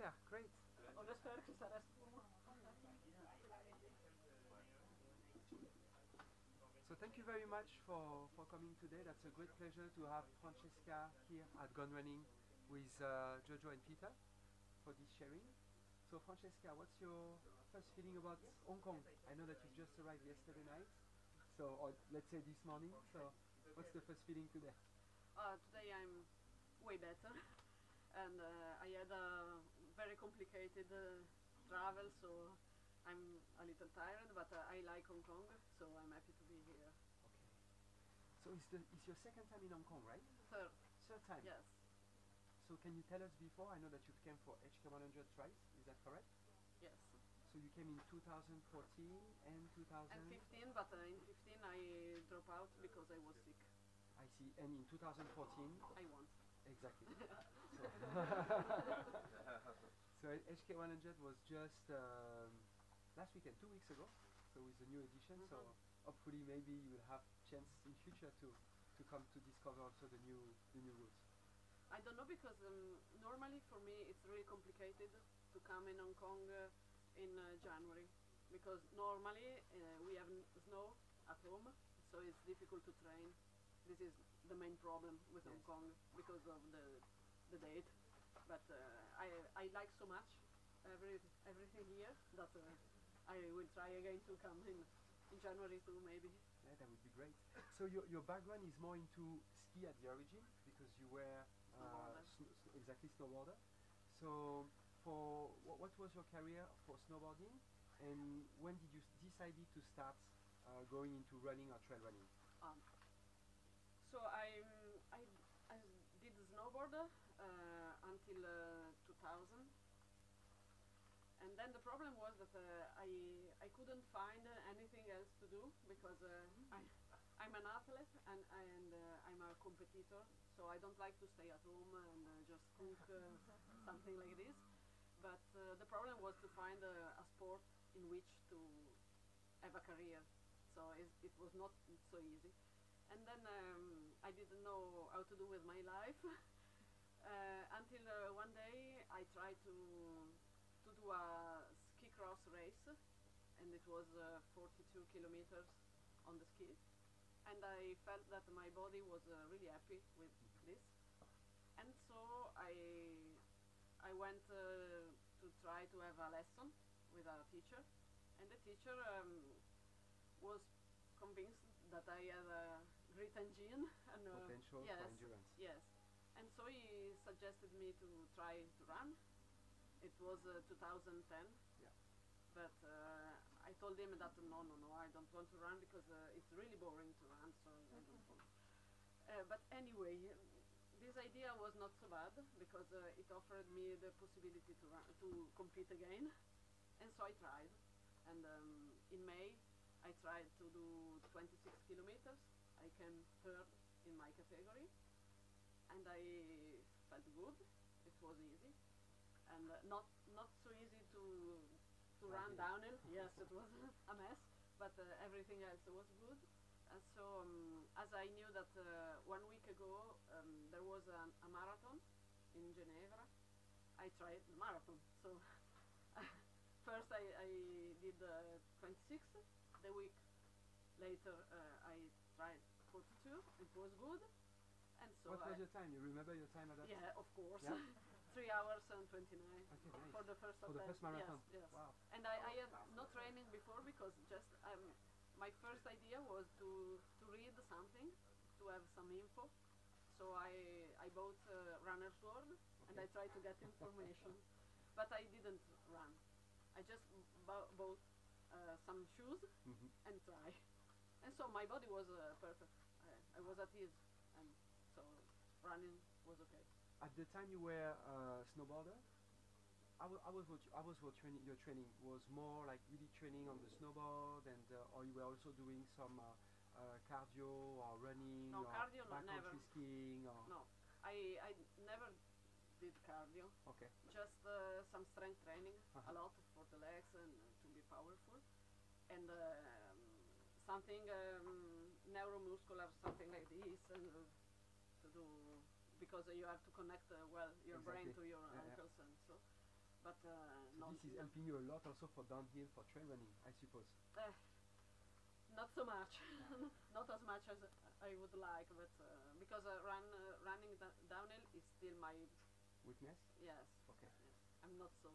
Yeah, great. So thank you very much for coming today. That's a great pleasure to have Francesca here at Gone Running with Jojo and Peter for this sharing. So Francesca, what's your first feeling about Hong Kong? I know that you just arrived yesterday night, so or let's say this morning. So what's the first feeling today? Today I'm way better, and I had a very complicated travel, so I'm a little tired, but I like Hong Kong, so I'm happy to be here. Okay. So it's your second time in Hong Kong, right? Third. Third time. Yes. So can you tell us before? I know that you came for HK 100 twice. Is that correct? Yes. So you came in 2014 and 2000. And 15, but in 15 I dropped out because I was sick. I see. And in 2014. I won. Exactly. So HK 100 was just last weekend, 2 weeks ago. So with the new edition. So hopefully maybe you will have chance in future to come to discover also the new routes. I don't know, because normally for me it's really complicated to come in Hong Kong in January, because normally we have snow at home, so it's difficult to train. This is the main problem with Hong Kong because of the date. But I like so much everything here that I will try again to come in January too, maybe. Yeah, that would be great. So your background is more into ski at the origin, because you were exactly snowboarder. So for what was your career for snowboarding, and when did you decided to start going into running or trail running? So I did snowboard until 2000, and then the problem was that I couldn't find anything else to do, because I'm an athlete and I'm a competitor, so I don't like to stay at home and just cook something like this. But the problem was to find a sport in which to have a career, so it was not so easy. And then I didn't know how to do with my life until one day I tried to do a ski cross race, and it was 42 kilometers on the ski, and I felt that my body was really happy with this, and so I went to try to have a lesson with a teacher, and the teacher was convinced that I had a great engine and potential yes, for endurance. Yes, and so he suggested me to try to run. It was 2010. Yeah. But I told him that no, I don't want to run, because it's really boring to run, so I don't want. But anyway, this idea was not so bad, because it offered me the possibility to compete again, and so I tried. And in May, I tried to do 26 kilometers. I came third in my category, and I felt good. It was easy, and not so easy to run downhill. Yes, it was a mess, but everything else was good. And so as I knew that 1 week ago there was a marathon in Geneva, I tried the marathon. So first I did 26. The week later I tried 42. It was good. And so what was your time? You remember your time at that? Yeah, of course. Yeah? 3 hours and 29. Okay, nice. For the first For the first marathon? Yes, yes. Wow. And I had no training before, because just my first idea was to read something, to have some info. So I bought runner's world, and I tried to get information, but I didn't run. I just bought some shoes and try. And so my body was perfect. I was at ease, and so running was okay. At the time you were a snowboarder, your training was more like really training on the snowboard, and or you were also doing some cardio or running, No, or cardio, backcountry never. skiing, or No, I never did cardio. okay. Just some strength training, a lot for the legs and to be powerful, and something neuromuscular, something like this, and to do, because you have to connect well your brain to your ankles and so. but So no, this is helping you a lot also for downhill, for trail running, I suppose. uh, not so much, not as much as I would like, but because running downhill is still my Weakness? yes. Okay. Yes. I'm not so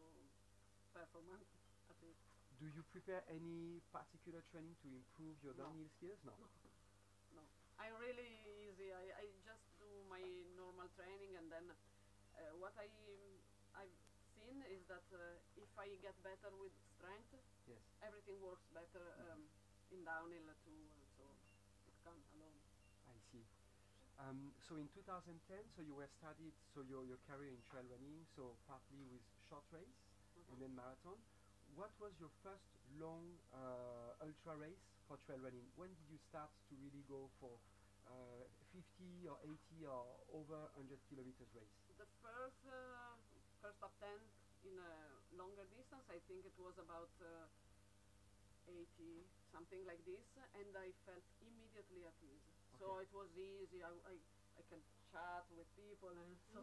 performant at it. Do you prepare any particular training to improve your No. downhill skills? No. No, I'm really easy. I just do my normal training, and then what I've seen is that if I get better with strength, Yes. everything works better in downhill too. So it comes alone. I see. So in 2010, so you were started, so your career in trail running, so partly with short race and then marathon. What was your first long ultra race for trail running? When did you start to really go for 50 or 80 or over 100 kilometers race? The first attempt in a longer distance, I think it was about 80, something like this, and I felt immediately at ease. So it was easy. I can chat with people, and so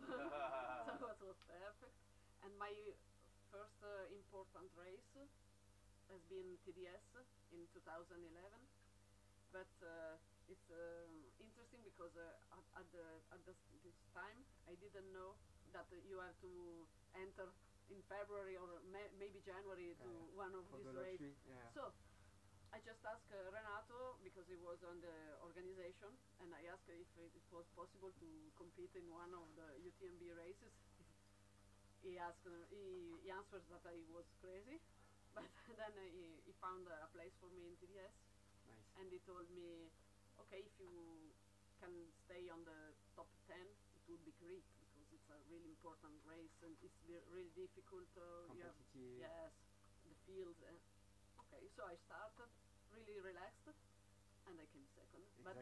so it was perfect. And my first important race has been TDS in 2011, but it's interesting because this time I didn't know that you have to enter in February or maybe January to one of these races. Yeah. So I just asked Renato, because he was on the organization, and I asked if it was possible to compete in one of the UTMB races. He answered that I was crazy, but then he found a place for me in TDS. Nice. And he told me, okay, if you can stay on the top 10, it would be great, because it's a really important race and it's really difficult. Competitive. Yes, the field. Okay, so I started really relaxed, and I came second. Exactly. But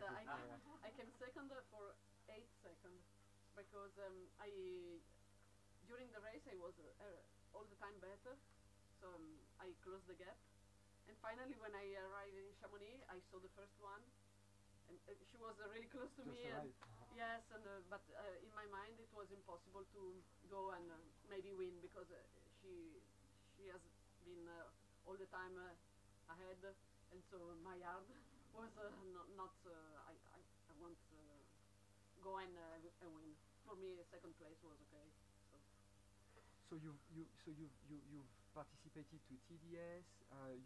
I came second for 8 seconds, because during the race I was all the time better, so I closed the gap. And finally, when I arrived in Chamonix, I saw the first one, and she was really close to me. And yes, and but in my mind it was impossible to go and maybe win, because she has been all the time ahead, and so my heart was not I want to go and win. For me, second place was okay. So you've participated to TDS,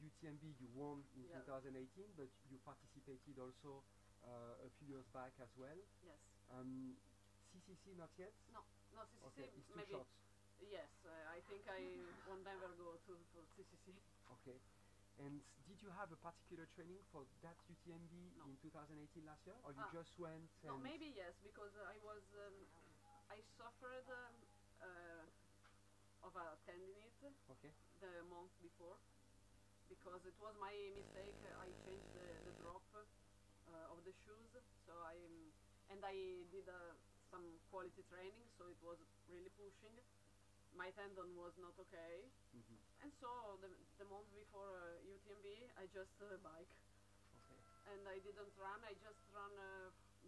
UTMB you won in 2018, but you participated also a few years back as well. Yes. CCC not yet? No, CCC okay, it's too maybe. short. Yes, I think I won't never go to for CCC. Okay. And did you have a particular training for that UTMB in 2018 last year, or you just went? No, maybe yes, because I suffered of a tendinite the month before, because it was my mistake. I changed the drop of the shoes, so I did some quality training, so it was really pushing. My tendon was not okay, and so the month before UTMB I just bike, and I didn't run. I just ran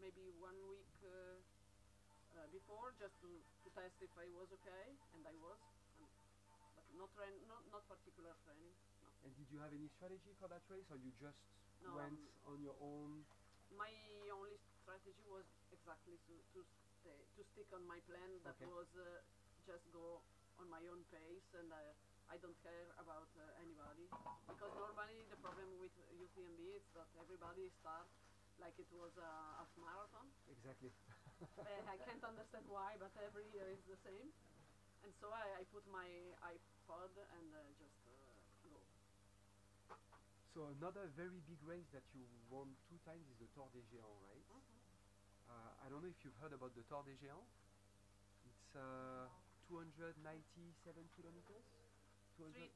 maybe 1 week before, just to test if I was okay, and I was, but not particular training. No. And did you have any strategy for that race, or you just went on your own? My only strategy was exactly to stick on my plan. That was just go on my own pace, and I don't care about anybody, because normally the problem with UTMB is that everybody starts like it was a half marathon. Exactly. I can't understand why, but every year is the same. And so I put my iPod and just go. So another very big race that you won 2 times is the Tour des Géants, right? I don't know if you've heard about the Tour des Géants. It's 297 kilometers? 315.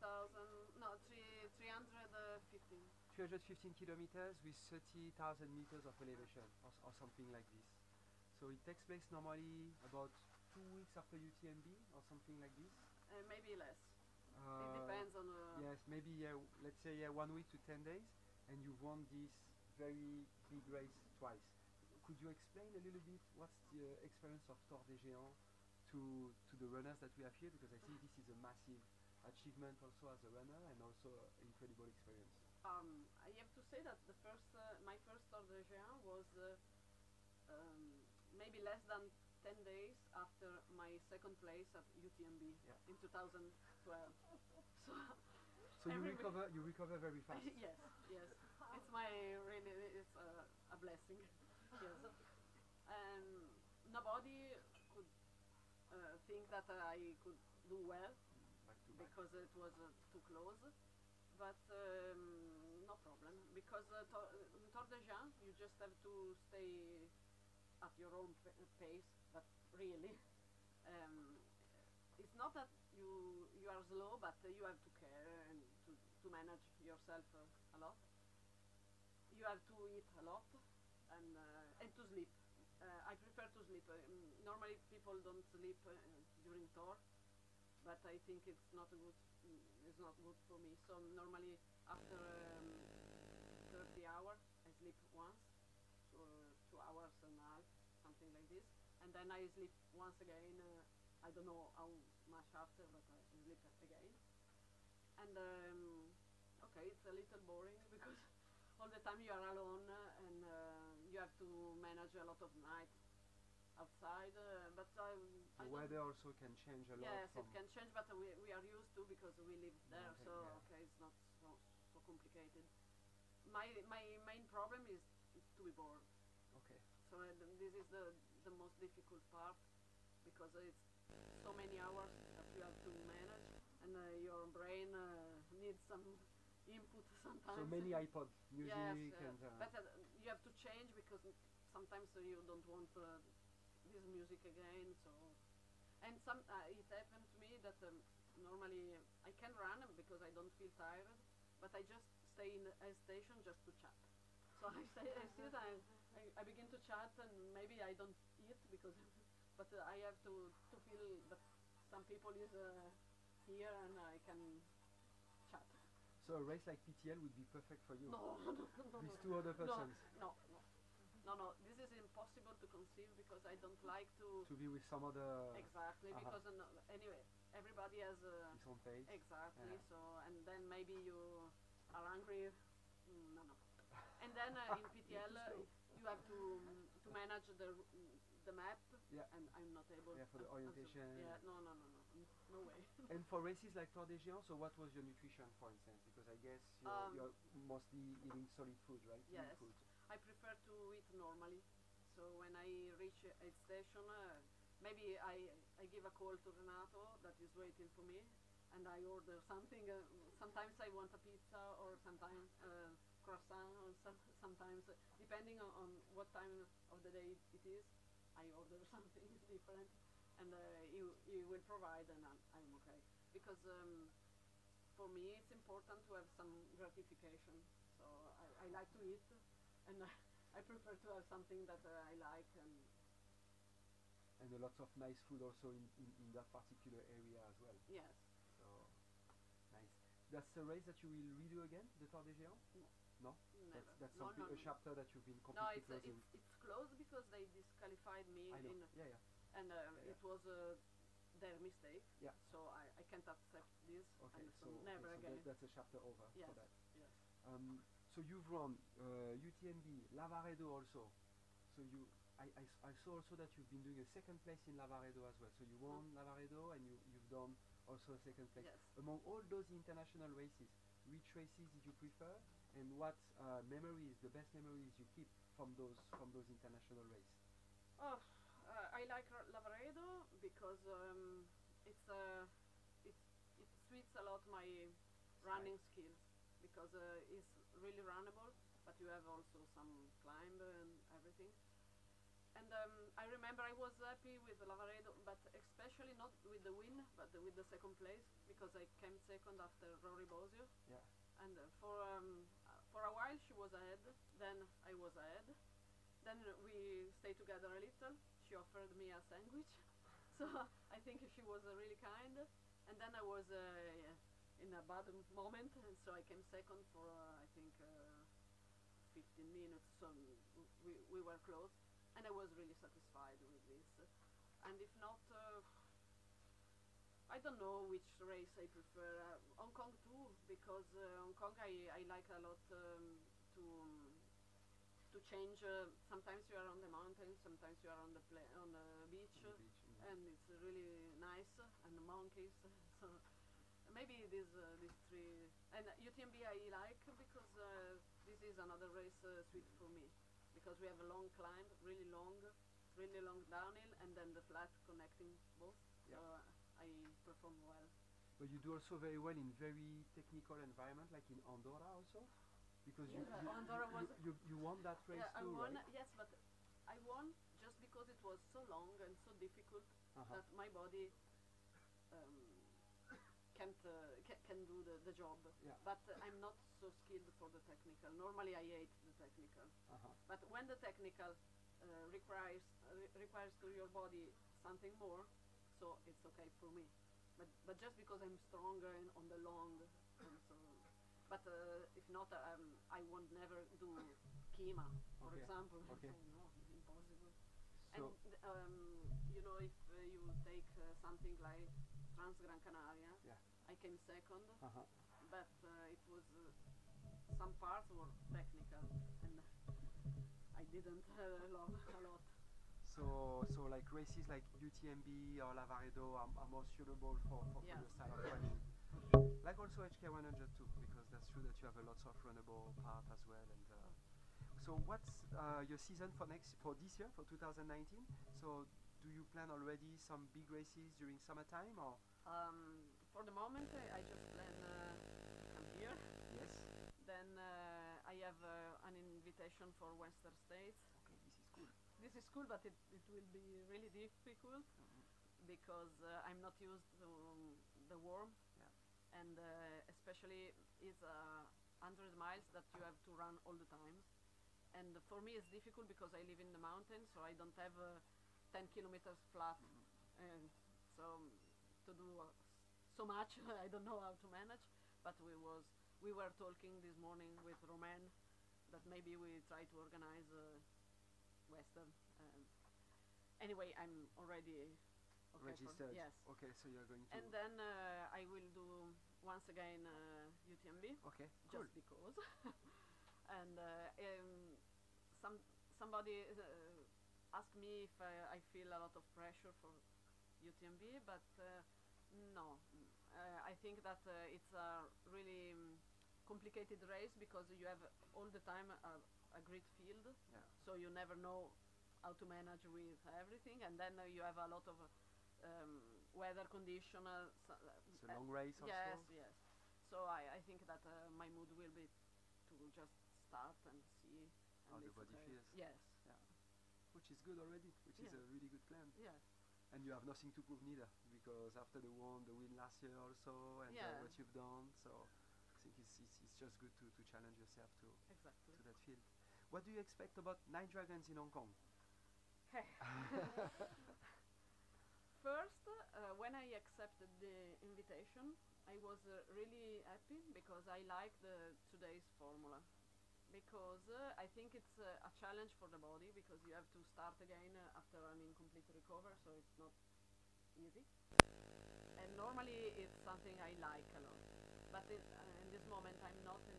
315 kilometers with 30,000 meters of elevation, or something like this. So it takes place normally about 2 weeks after UTMB, or something like this. Maybe less. It depends on. Yes, maybe let's say 1 week to 10 days, and you've won this very big race twice. Could you explain a little bit what's the experience of Tour des Géants to the runners that we have here, because I think this is a massive achievement also as a runner and also incredible experience. I have to say that my first Tour de Géant was maybe less than 10 days after my second place at UTMB in 2012. So So you recover very fast. yes, yes. It's my really it's a blessing. Yes. Nobody could think that I could do well because it was too close. But no problem, because Tour de Géant you just have to stay at your own pace, but really it's not that you are slow, but you have to care and to manage yourself a lot. You have to eat a lot and to sleep. I prefer to sleep. Normally people don't sleep during tour, but I think it's not good. It's not good for me. So normally after 30 hours I sleep once, so 2 hours and a half, something like this, and then I sleep once again. I don't know how much after, but I sleep again. And okay, it's a little boring because all the time you are alone and you have to manage a lot of night outside. But the weather also can change a lot. Yes, it can change, but we are used to because we live there. Okay, So okay, it's not so complicated. My main problem is to be bored. Okay. So this is the most difficult part, because it's so many hours that you have to manage, and your brain needs some input sometimes. So many iPod music. Yes, and but you have to change because sometimes you don't want this music again. So, and it happened to me that normally I can run because I don't feel tired, but I just stay in a station just to chat. So I sit, I begin to chat, and maybe I don't eat because, but I have to feel that some people is here and I can chat. So a race like PTL would be perfect for you. No. With two other persons. No. This is impossible to conceive because I don't like to be with some other. Exactly, because anyway, everybody has his own pace. Exactly. Yeah. So and then maybe you are hungry. No. And then in PTL you have to manage the map. Yeah. And I'm not able. Yeah, for the orientation. No way. And for races like Tour de Géant, so what was your nutrition, for instance? Because I guess you're mostly eating solid food, right? Yes. Food. I prefer to eat normally. So when I reach a station, maybe I give a call to Renato that is waiting for me, and I order something. Sometimes I want a pizza, or sometimes croissant, or sometimes depending on what time of the day it is, I order something different, and he will provide, and I'm okay. Because for me it's important to have some gratification. So I like to eat, and I prefer to have something that I like, and a lot of nice food also in that particular area as well. Yes. So nice. That's a race that you will redo again, the Tour de Géant? No. Never. That's no. A chapter that you've been completely closing. It's closed because they disqualified me. I know. And it was their mistake. Yeah. So I can't accept this. Okay. And so never again. That's a chapter over for that. Yes. So you've run UTMB, Lavaredo also. So I saw also that you've been doing a second place in Lavaredo as well. So you won Lavaredo, and you've done also a second place. Yes. Among all those international races, which races did you prefer, and what the best memories you keep from those international races? I like Lavaredo because it suits a lot my running skills, because it's really runnable, but you have also some climb and everything. And I remember I was happy with Lavaredo, but especially not with the win, but with the second place, because I came second after Rory Bosio. Yeah. And for a while she was ahead, then I was ahead. Then we stayed together a little. She offered me a sandwich, so I think she was really kind. And then I was in a bad moment, and so I came second for I think 15 minutes. So we were close, and I was really satisfied with this. And if not, I don't know which race I prefer. Hong Kong too, because Hong Kong I like a lot to change. Sometimes you are on the mountain, sometimes you are on the on the beach, On the beach, and it's really nice. And the monkeys. So maybe these three. And UTMB I like because this is another race suit for me, because we have a long climb, really long downhill, and then the flat connecting both. Yeah. So I perform well. But you do also very well in very technical environment, like in Andorra also, because Andorra was you won that race yeah, I too, won. right? Yes, but I won just because it was so long and so difficult Uh-huh. that my body um, can do the job. Yeah. But I'm not so skilled for the technical. Normally I hate the technical. Uh-huh. But when the technical requires to your body something more, so it's okay for me. But just because I'm stronger on the long, and so, but if not, I won't never do Kima, for Okay. example. Okay. So, no, impossible. So And you know, if you take something like Trans Gran Canaria, yeah. I came second, Uh-huh. but it was some parts were technical, and I didn't love a lot. So like races like UTMB or Lavaredo are more suitable for Yeah. your style of running. Like also HK100 too, because that's true that you have a lots of runnable part as well. And so what's your season for this year, for 2019? So do you plan already some big races during summertime or? For the moment, I just plan come here. Yes. Then I have an invitation for Western States. Okay, this is cool. This is cool, but it will be really difficult because I'm not used to the warm, Yeah. and especially it's 100 miles that you have to run all the time. And for me it's difficult because I live in the mountains, so I don't have 10 kilometers flat, and so to do so much I don't know how to manage. But we were talking this morning with Romain that maybe we try to organize Western. Anyway, I'm already okay Registered. yes. Okay, so you're going to. And then I will do once again UTMB. Okay, cool. Just because. And somebody asked me if I feel a lot of pressure for UTMB, but no. I think that it's a really complicated race because you have all the time a great field, Yeah. so you never know how to manage with everything, and then you have a lot of weather condition. It's a long race also. Yes, yes. So I think that my mood will be to just start and see How and the it's body okay. feels. Yes. Yeah. Which is good already, which is Yeah. a really good plan. Yes. And you have nothing to prove neither, because after the win last year also, and Yeah. what you've done, so I think it's just good to challenge yourself Exactly. to that field. What do you expect about Nine Dragons in Hong Kong? Hey. First, when I accepted the invitation, I was really happy because I like the today's formula. Because I think it's a challenge for the body, because you have to start again after an incomplete recover, so it's not easy. And normally it's something I like a lot. But in this moment I'm not in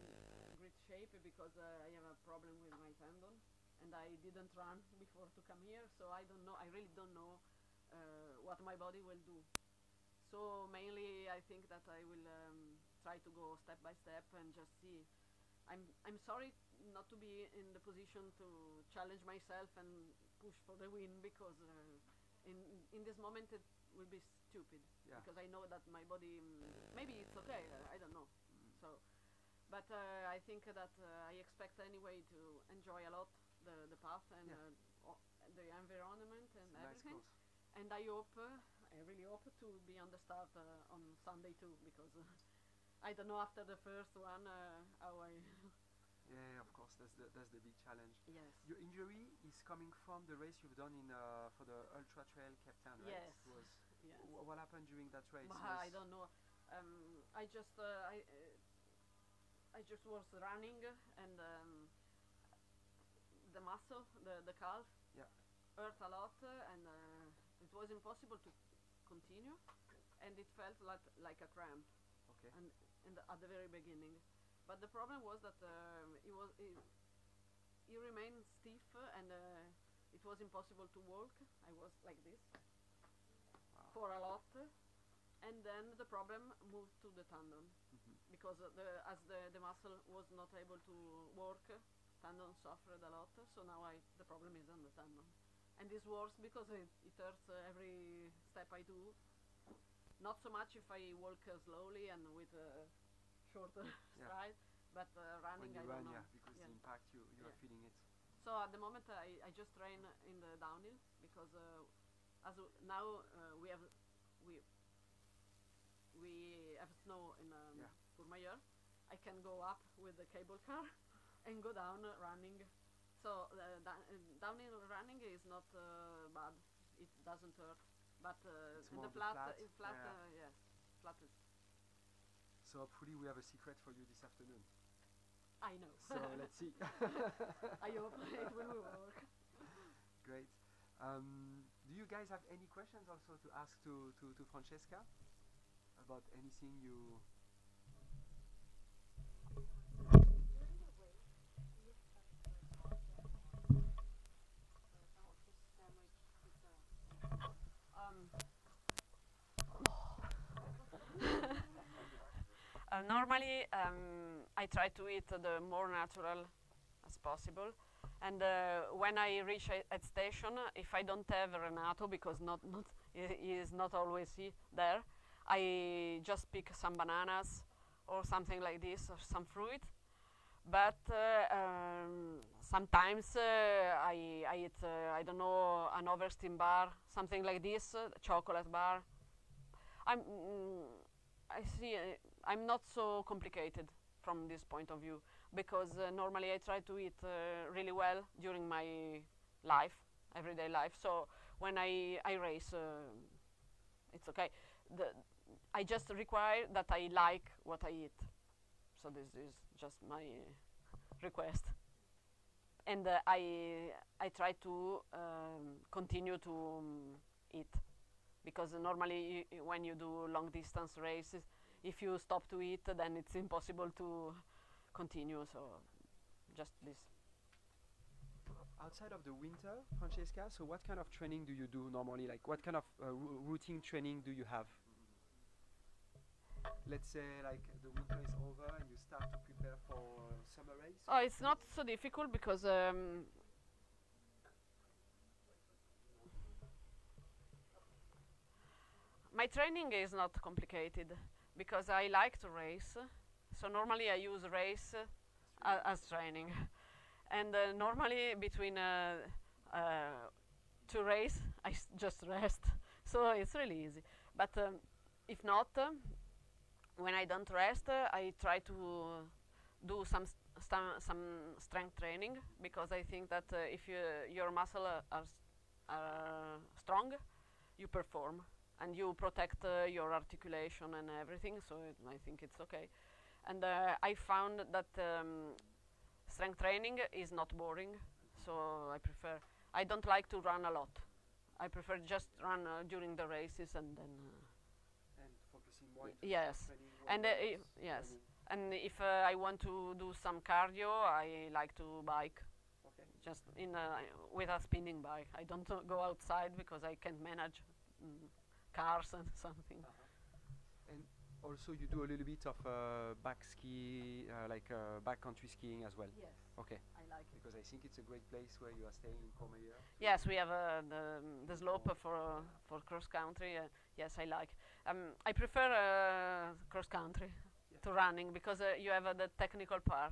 great shape because I have a problem with my tendon, and I didn't run before to come here, so I don't know. I really don't know what my body will do. So mainly I think that I will try to go step by step and just see. I'm sorry not to be in the position to challenge myself and push for the win, because in this moment it will be stupid. Yeah. Because I know that my body maybe it's okay. I don't know. So, but I think that I expect anyway to enjoy a lot the path and Yeah. the environment and It's a nice everything. course. And I hope, I really hope to be on the start on Sunday too, because I don't know after the first one how I. Yeah, of course, that's the big challenge. Yes. Your injury is coming from the race you've done in for the Ultra Trail Cape Town, right? Yes. Was Yes. what happened during that race? I don't know. I just was running, and the muscle, the calf, Yeah. hurt a lot, and it was impossible to continue. and it felt like a cramp, Okay. and at the very beginning. But the problem was that he remained stiff, and it was impossible to walk. I was like this Wow. for a lot, and then the problem moved to the tendon, because as the muscle was not able to work, tendon suffered a lot. So now the problem is on the tendon, and it's worse because it hurts every step I do. Not so much if I walk slowly and with shorter stride, but running, When you I run, don't know. yeah, because the impact you are Yeah. feeling it. So at the moment I just train in the downhill, because now we have snow in Courmayeur. I can go up with the cable car and go down running. So downhill running is not bad. It doesn't hurt. But It's in more the the flat, flat, yeah. yes, flat is. So hopefully we have a secret for you this afternoon. I know. So let's see. I hope it will work. Great. Do you guys have any questions also to ask to Francesca about anything you? Normally, I try to eat the more natural as possible, and when I reach at station, if I don't have Renato, because he is not always there, I just pick some bananas or something like this, or some fruit. But sometimes I eat, I don't know, an Oversteam bar, something like this, chocolate bar. I see. I'm not so complicated from this point of view, because normally I try to eat really well during my life, everyday life. So when I race, it's okay. I just require that I like what I eat. So this is just my request, and I try to continue to eat, because normally when you do long distance races, if you stop to eat, then it's impossible to continue. So just this. Outside of the winter, Francesca, so what kind of training do you do normally? Like what kind of routine training do you have? Let's say like the winter is over and you start to prepare for summer race. Oh, it's not so difficult, because my training is not complicated, because I like to race. So normally I use race as training, and normally between two race I just rest. So it's really easy. But if not, when I don't rest, I try to do some strength training, because I think that if your muscle are strong, you perform and you protect your articulation and everything. So I think it's okay. And I found that strength training is not boring. So I don't like to run a lot. I prefer just run during the races, and then. And focusing more into Yes, training. and yes, and if I want to do some cardio, I like to bike. Okay. Just with a spinning bike. I don't go outside because I can't manage cars and something. And also you do a little bit of back ski, like backcountry skiing as well. Yes. Okay. I like it. Because I think it's a great place where you are staying in Courmayeur. Yes, we have the slope for cross country. Yes, I like. I prefer cross country to running, because you have the technical part.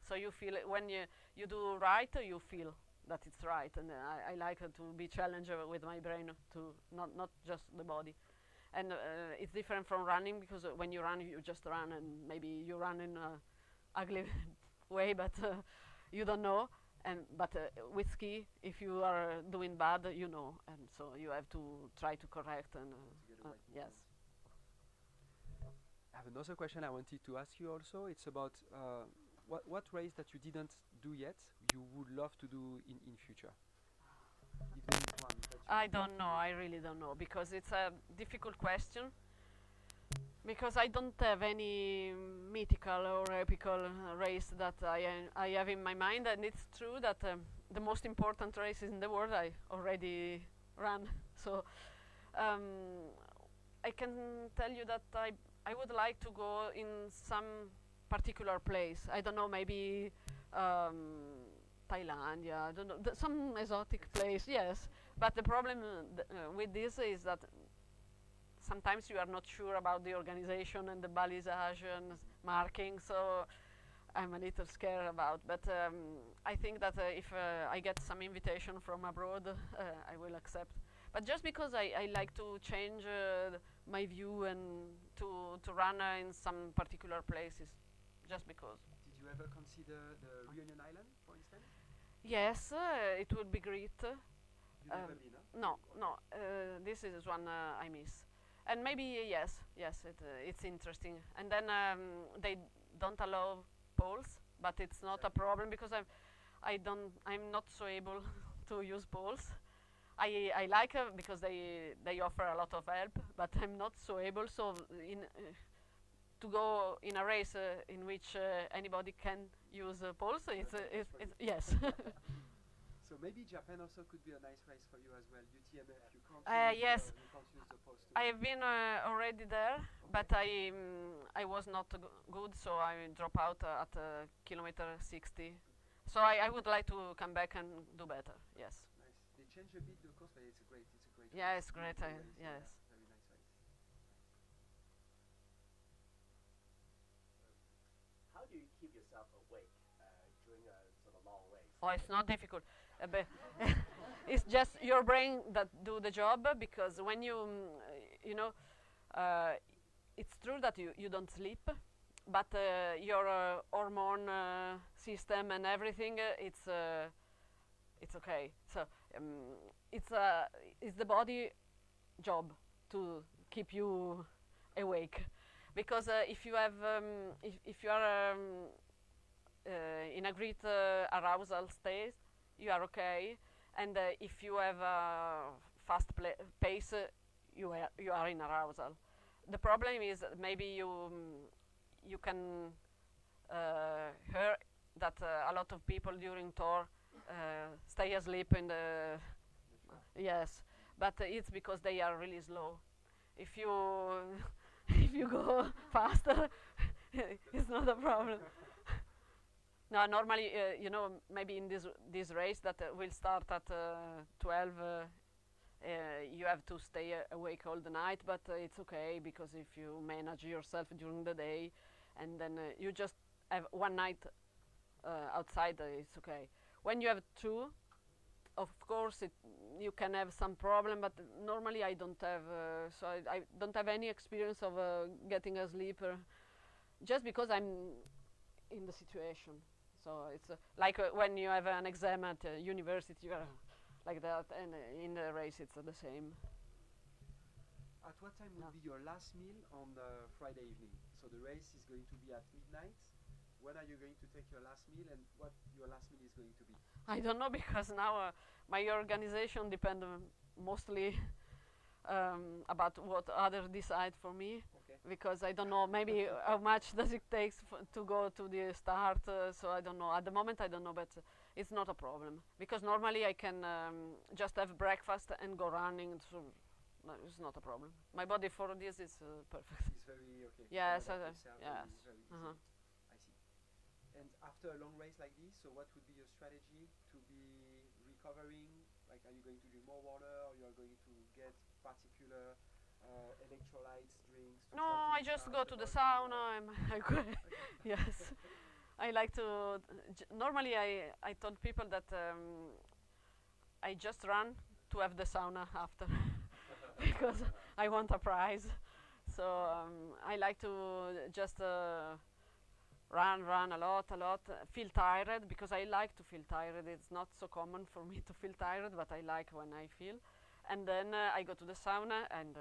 So you feel it when you do right, you feel that it's right, and I like to be challenged with my brain, to not just the body. And it's different from running, because when you run, you just run, and maybe you run in a ugly way, but you don't know. But with ski, if you are doing bad, you know, and so you have to try to correct. And yes. I have another question I wanted to ask you also. It's about what race that you didn't do yet you would love to do in future? If there is one that you I don't know. I really don't know, because it's a difficult question. Because I don't have any mythical or epical race that I have in my mind, and it's true that the most important race in the world I already ran. So um, I can tell you that I would like to go in some particular place. I don't know, maybe Thailand, yeah, I don't know, some exotic place, yes. But the problem with this is that sometimes you are not sure about the organization and the balisage and marking, so I'm a little scared about. But I think that if I get some invitation from abroad, I will accept. But just because I like to change my view and to run in some particular places, just because. Did you ever consider the Reunion Island, for instance? Yes, it would be great. You've never been, huh? No, no. This is one I miss, and maybe yes, it's interesting. And then they don't allow poles, but it's not a problem because I'm not so able to use poles. I like because they offer a lot of help, but I'm not so able. So to go in a race in which anybody can use poles, it's yes. So maybe Japan also could be a nice race for you as well. UTMB, you can't yes, you can't use the post. I have been already there, but I was not good, so I dropped out at kilometer 60. So I would like to come back and do better. Yes. Nice. They change a bit the course, but it's a great. Yeah, race. it's great. Race, Yes. yeah, very nice race. How do you keep yourself awake during a sort of long race? Oh, it's not difficult. But it's just your brain that do the job, because when you know, it's true that you don't sleep, but your hormone system and everything, it's okay. So it's the body job to keep you awake, because if you have if you are in a great arousal state, you are okay, and if you have a fast pace, you are in arousal. The problem is that maybe you can hear that a lot of people during tour stay asleep in the yes, but it's because they are really slow. If you if you go faster, it's not a problem. No, normally, you know, maybe in this race that will start at 12, you have to stay awake all the night, but it's okay, because if you manage yourself during the day, and then you just have one night outside, it's okay. When you have two, of course, you can have some problem, but normally I don't have, so I don't have any experience of getting asleep, just because I'm in the situation. So it's like when you have an exam at university, you are like that, and in the race it's the same. At what time will be your last meal on Friday evening? So the race is going to be at midnight. When are you going to take your last meal, and what your last meal is going to be? I don't know, because now my organization depends mostly about what others decide for me. Okay. Because I don't know, maybe how much does it take to go to the start, so I don't know. At the moment I don't know, but it's not a problem, because normally I can just have breakfast and go running, so no, it's not a problem. My body for this is perfect. It's very okay. Yes, yes. Very uh-huh. easy. I see. And after a long race like this, so what would be your strategy to be recovering? Like, are you going to drink more water, or you are going to get particular electrolytes, drinks? No, I just go to the sauna. Yes, I like to. Normally, I told people that I just run to have the sauna after, because I want a prize. So I like to just run a lot, feel tired, because I like to feel tired. It's not so common for me to feel tired, but I like when I feel. And then I go to the sauna and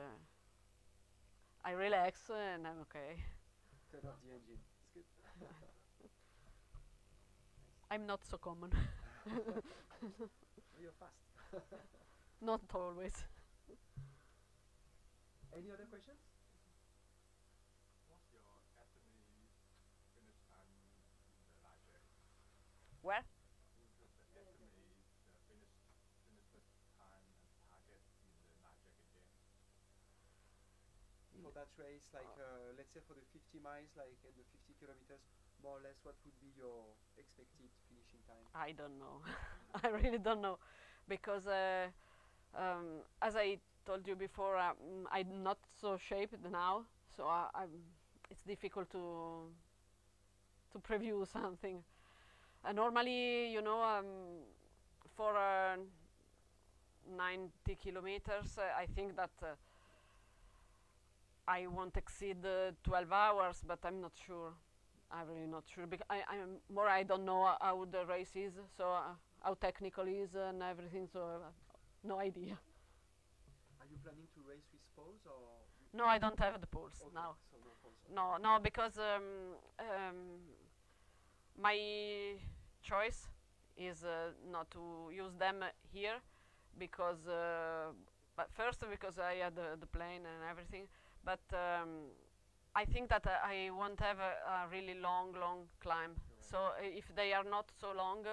I relax and I'm okay. Turn off the engine. It's good. I'm not so common. You're fast. Not always. Any other questions? Where? Just estimate the finish time and target in the night jacket game. For that race, like let's say for the 50 miles, like and the 50 kilometers, more or less, what would be your expected finishing time? I don't know. I really don't know, because as I told you before, I'm not so shaped now, so it's difficult to preview something. Normally, you know, for 90 kilometers, I think that I won't exceed 12 hours, but I'm not sure. I'm really not sure, because I don't know how the race is, so how technical is and everything, so no idea. Are you planning to race with poles or? No, I don't have the poles Okay, now. so no poles. No, because my choice is not to use them here, because but first because I had the plane and everything, but I think that I won't have a really long climb. So if they are not so long,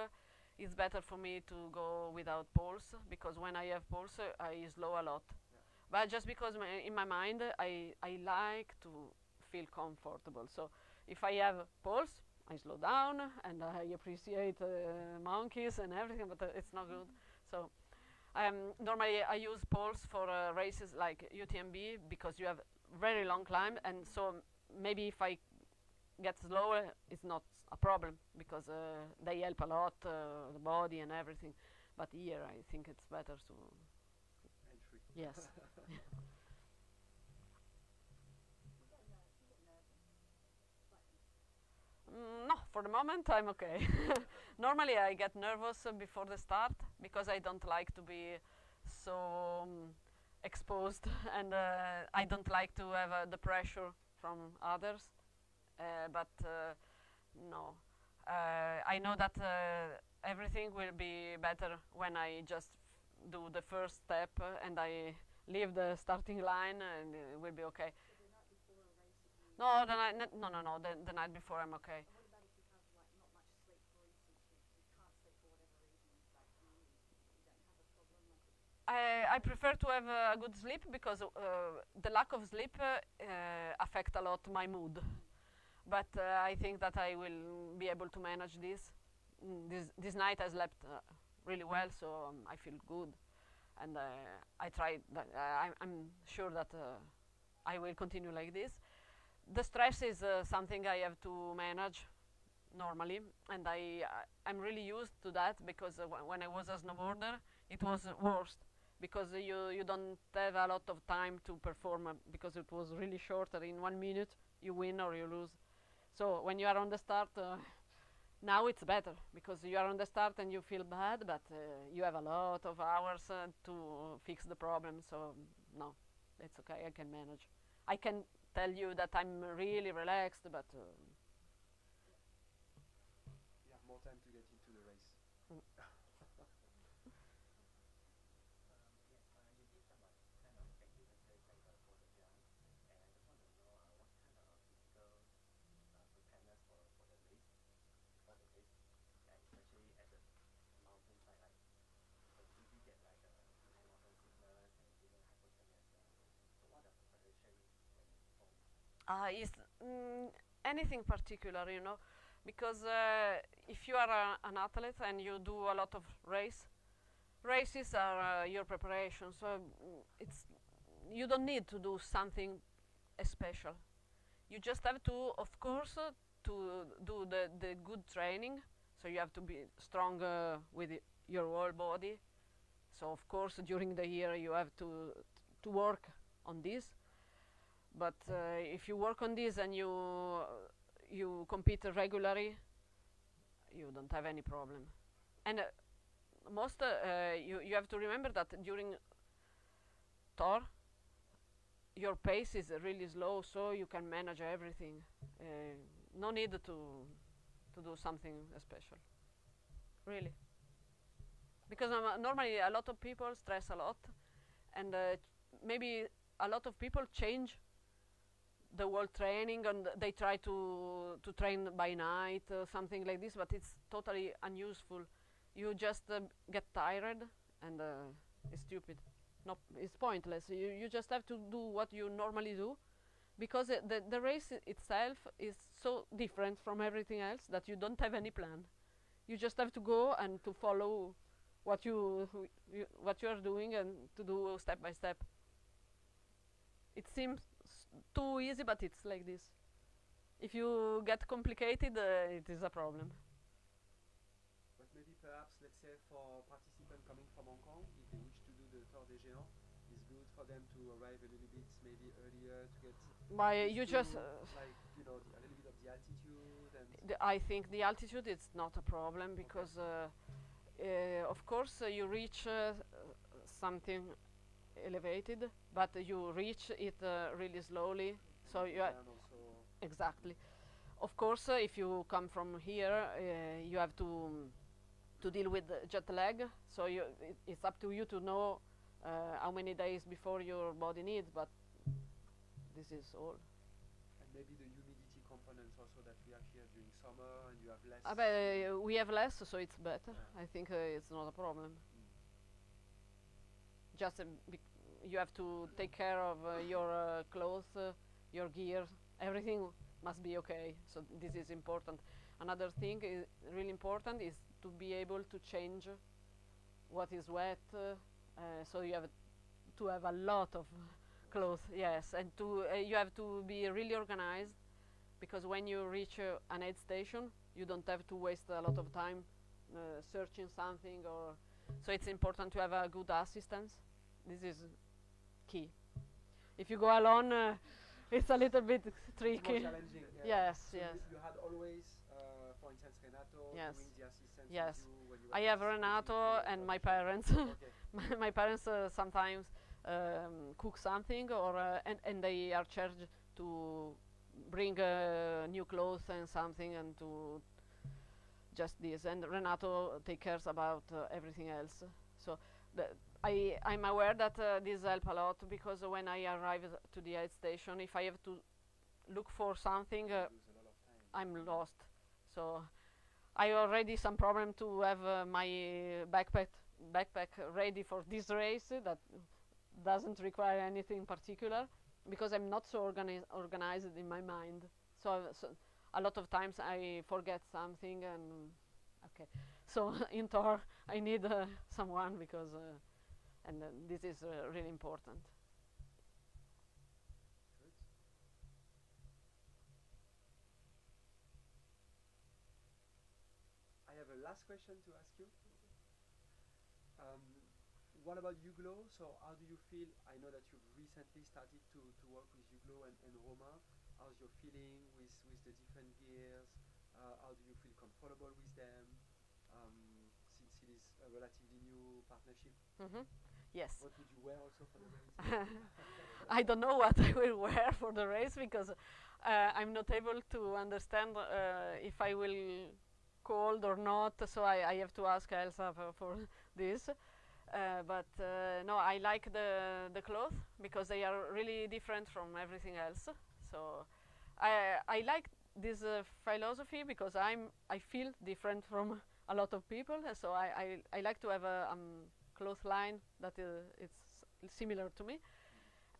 it's better for me to go without poles, because when I have poles, I slow a lot. Yeah. But just because in my mind, I like to feel comfortable. So if I have poles, I slow down and I appreciate monkeys and everything, but it's not good. So normally I use poles for races like UTMB, because you have very long climb, and so maybe if I get slower, it's not a problem, because they help a lot, the body and everything. But here I think it's better to. Entry. Yes. No, for the moment I'm okay. Normally I get nervous before the start, because I don't like to be so exposed, and I don't like to have the pressure from others. But no, I know that everything will be better when I just do the first step and I leave the starting line, and it will be okay. No, the night, no. The night before I'm okay. I prefer to have a good sleep, because the lack of sleep affect a lot my mood. But I think that I will be able to manage this. This night I slept really well, so I feel good, and I tried. I'm sure that I will continue like this. The stress is something I have to manage normally, and I'm really used to that, because when I was a snowboarder, it was worst, because you don't have a lot of time to perform, because it was really short. In 1 minute you win or you lose. So when you are on the start, now it's better, because you are on the start and you feel bad, but you have a lot of hours to fix the problem. So no, it's okay, I can manage. I can tell you that I'm really relaxed, but You have more time to get into the race. is anything particular, you know, because if you are an athlete and you do a lot of races are your preparation, so it's you don't need to do something special. You just have to, of course, to do the good training. So you have to be strong with your whole body. So of course during the year you have to work on this. But if you work on this and you compete regularly, you don't have any problem. And you have to remember that during tour your pace is really slow, so you can manage everything. No need to do something special, really. Because normally a lot of people stress a lot, and maybe a lot of people change the whole training, and they try to train by night, something like this, but it's totally unuseful. You just get tired, and it's stupid. No, it's pointless. You just have to do what you normally do, because the race itself is so different from everything else that you don't have any plan. You just have to go and to follow what you are doing, and to do step by step. It seems too easy, but it's like this. If you get complicated, it is a problem. But maybe perhaps, let's say, for participants coming from Hong Kong, if they wish to do the Tour des Géants, it's good for them to arrive a little bit maybe earlier to get You used just to, like, you know, a little bit of the altitude and I think the altitude is not a problem, because of course you reach something elevated, but you reach it really slowly, so you and also exactly. Of course, if you come from here, you have to deal with jet lag, so it's up to you to know how many days before your body needs, but this is all. and maybe the humidity components also that we have here during summer, and you have less. But we have less, so it's better. Yeah. I think it's not a problem. Just you have to take care of your clothes, your gear, everything must be okay. So this is important. Another thing is really important is to be able to change what is wet. So you have to have a lot of clothes, yes, and you have to be really organized, because when you reach an aid station, you don't have to waste a lot of time searching something, or so it's important to have a good assistance. This is key. If you go alone, it's a little bit It's more tricky. challenging. Yes, So yes. you had always, for instance, Renato Yes. doing the assistance Yes. with you when you were I have participating Renato in and the my competition. parents. Okay. My parents sometimes cook something, or and they are charged to bring new clothes and something, and to just this. And Renato takes cares about everything else. So I'm aware that this help a lot, because when I arrive to the aid station, if I have to look for something, You lose a lot of time. I'm lost. So I already some problem to have my backpack ready for this race that doesn't require anything particular, because I'm not so organized in my mind. So a lot of times I forget something, and okay. So in Tor I need someone, because and this is really important. Good. I have a last question to ask you. What about Uglo? So how do you feel? I know that you've recently started to work with Uglo and Roma. How's your feeling with the different gears? How do you feel comfortable with them? Since it is a relatively new partnership, Yes. what would you wear also for the race? I don't know what I will wear for the race, because I'm not able to understand if I will cold or not. So I have to ask Elsa for this. But no, I like the clothes, because they are really different from everything else. So I like this philosophy, because I feel different from a lot of people. So I like to have a cloth line that it's similar to me.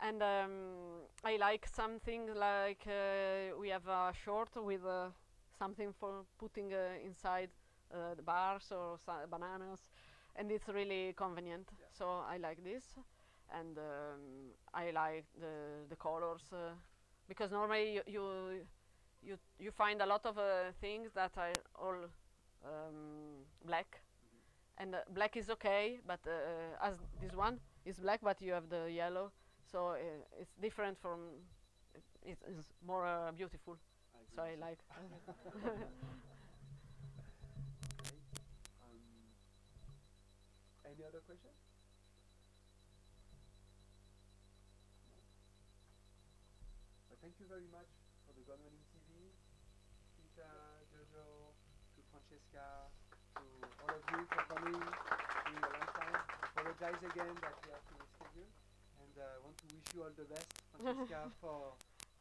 And I like something like we have a short with something for putting inside the bars or bananas, and it's really convenient. Yeah. So I like this, and I like the colors, because normally you find a lot of things that are all black, and black is okay, but as this one is black, but you have the yellow, so it's different from. It's more beautiful. agree So I with you. like. Great. Any other question? No. Thank you very much for the Gone Running TV, Peter, Jojo, to Francesca, to all of you for coming during a long time. Apologize again that we have to reschedule, and I want to wish you all the best, Francesca, for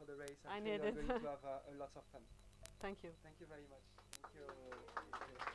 for the race. I I'm sure need you're it. going to have a lot of fun. Thank you. Thank you very much. Thank you.